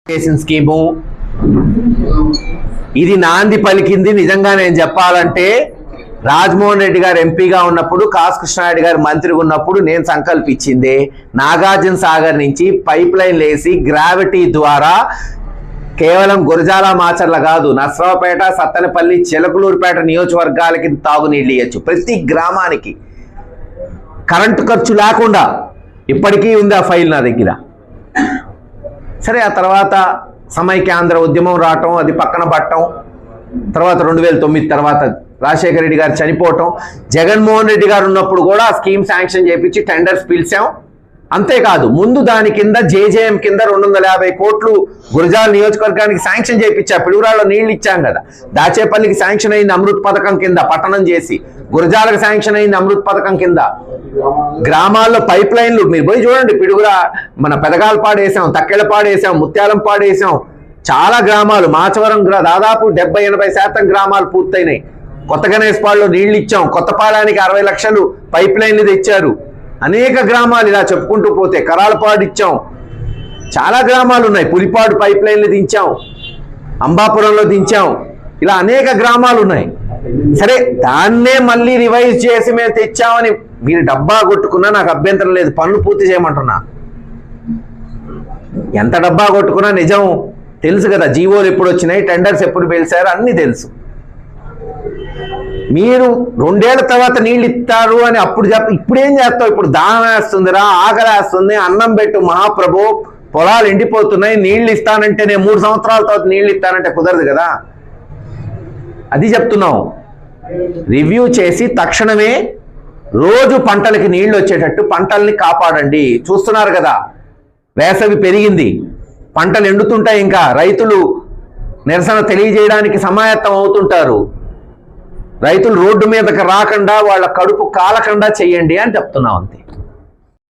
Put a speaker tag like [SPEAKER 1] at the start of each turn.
[SPEAKER 1] Scheme ఇది నాంది పలికింది. నిజంగా నేను చెప్పాలంటే రాజమోహన్ రెడ్డి గారు ఎంపీగా ఉన్నప్పుడు, కాసు కృష్ణారెడ్డి గారు మంత్రిగా ఉన్నప్పుడు నేను సంకల్పించింది నాగార్జున సాగర్ నుంచి పైప్ లైన్ వేసి గ్రావిటీ ద్వారా కేవలం గురజాల మాచర్ల కాదు, నర్సరావుపేట, సత్తెనపల్లి, చిలకలూరుపేట నియోజకవర్గాలకి తాగునీళ్ళు ఇవ్వచ్చు. ప్రతి గ్రామానికి కరెంటు ఖర్చు లేకుండా. ఇప్పటికీ ఉంది ఆ ఫైల్ నా దగ్గర. సరే, ఆ తర్వాత సమైక్యాంధ్ర ఉద్యమం రావటం, అది పక్కన పట్టడం, తర్వాత 2009 తర్వాత రాజశేఖర రెడ్డి గారు చనిపోవటం, జగన్మోహన్ రెడ్డి గారు ఉన్నప్పుడు కూడా స్కీమ్ శాంక్షన్ చేయించి టెండర్స్ పిలిచాం. అంతేకాదు, ముందు దాని కింద జేజేఎం కింద 250 కోట్లు గురజాల నియోజకవర్గానికి శాంక్షన్ చేయించా. పిడుగురాళ్ళలో నీళ్లు ఇచ్చాం కదా. దాచేపల్లికి శాంక్షన్ అయింది అమృత్ పథకం కింద, పట్టణం చేసి. గురజాలకు శాంక్షన్ అయింది అమృత్ పథకం కింద. గ్రామాల్లో పైప్ లైన్లు మీరు పోయి చూడండి. పిడుగురా మన పెదగాలపాడు వేసాం, తక్కెళ్ళపాడు వేసాం, ముత్యాలంపాడు వేసాం. చాలా గ్రామాలు, మాచవరం దాదాపు 70-80% గ్రామాలు పూర్తయినాయి. కొత్త గణేశ్పాడులో నీళ్లు ఇచ్చాం. కొత్తపాడానికి 60 లక్షలు పైప్ లైన్లు తెచ్చారు. అనేక గ్రామాలు ఇలా చెప్పుకుంటూ పోతే, కరాలపాడు ఇచ్చాం. చాలా గ్రామాలు ఉన్నాయి. పులిపాడు పైప్ లైన్లు దించాం, అంబాపురంలో దించాం. ఇలా అనేక గ్రామాలు ఉన్నాయి. సరే, దాన్నే మళ్ళీ రివైజ్ చేసి మేము తెచ్చామని మీరు డబ్బా కొట్టుకున్నా నాకు అభ్యంతరం లేదు. పనులు పూర్తి చేయమంటున్నా. ఎంత డబ్బా కొట్టుకున్నా నిజం తెలుసు కదా. జీవోలు ఎప్పుడు వచ్చినాయి, టెండర్స్ ఎప్పుడు పిలిచారు, అన్నీ తెలుసు. మీరు 2 ఏళ్ల తర్వాత నీళ్ళు ఇస్తారు అని అప్పుడు ఇప్పుడేం చేస్తావు? ఇప్పుడు దాహం వేస్తుందిరా, ఆకలి వేస్తుంది, అన్నం పెట్టు మహాప్రభు, పొలాలు ఎండిపోతున్నాయి, నీళ్ళు ఇస్తానంటే నేను 3 సంవత్సరాల తర్వాత నీళ్ళు ఇస్తానంటే కుదరదు కదా. అది చెప్తున్నాం. రివ్యూ చేసి తక్షణమే రోజు పంటలకి నీళ్లు వచ్చేటట్టు పంటల్ని కాపాడండి. చూస్తున్నారు కదా, వేసవి పెరిగింది, పంటలు ఎండుతుంటాయి. ఇంకా రైతులు నిరసన తెలియజేయడానికి సమాయత్తం అవుతుంటారు. రైతులు రోడ్డు మీదకి రాకుండా, వాళ్ళ కడుపు కాలకుండా చెయ్యండి అని చెప్తున్నాం. అంతే.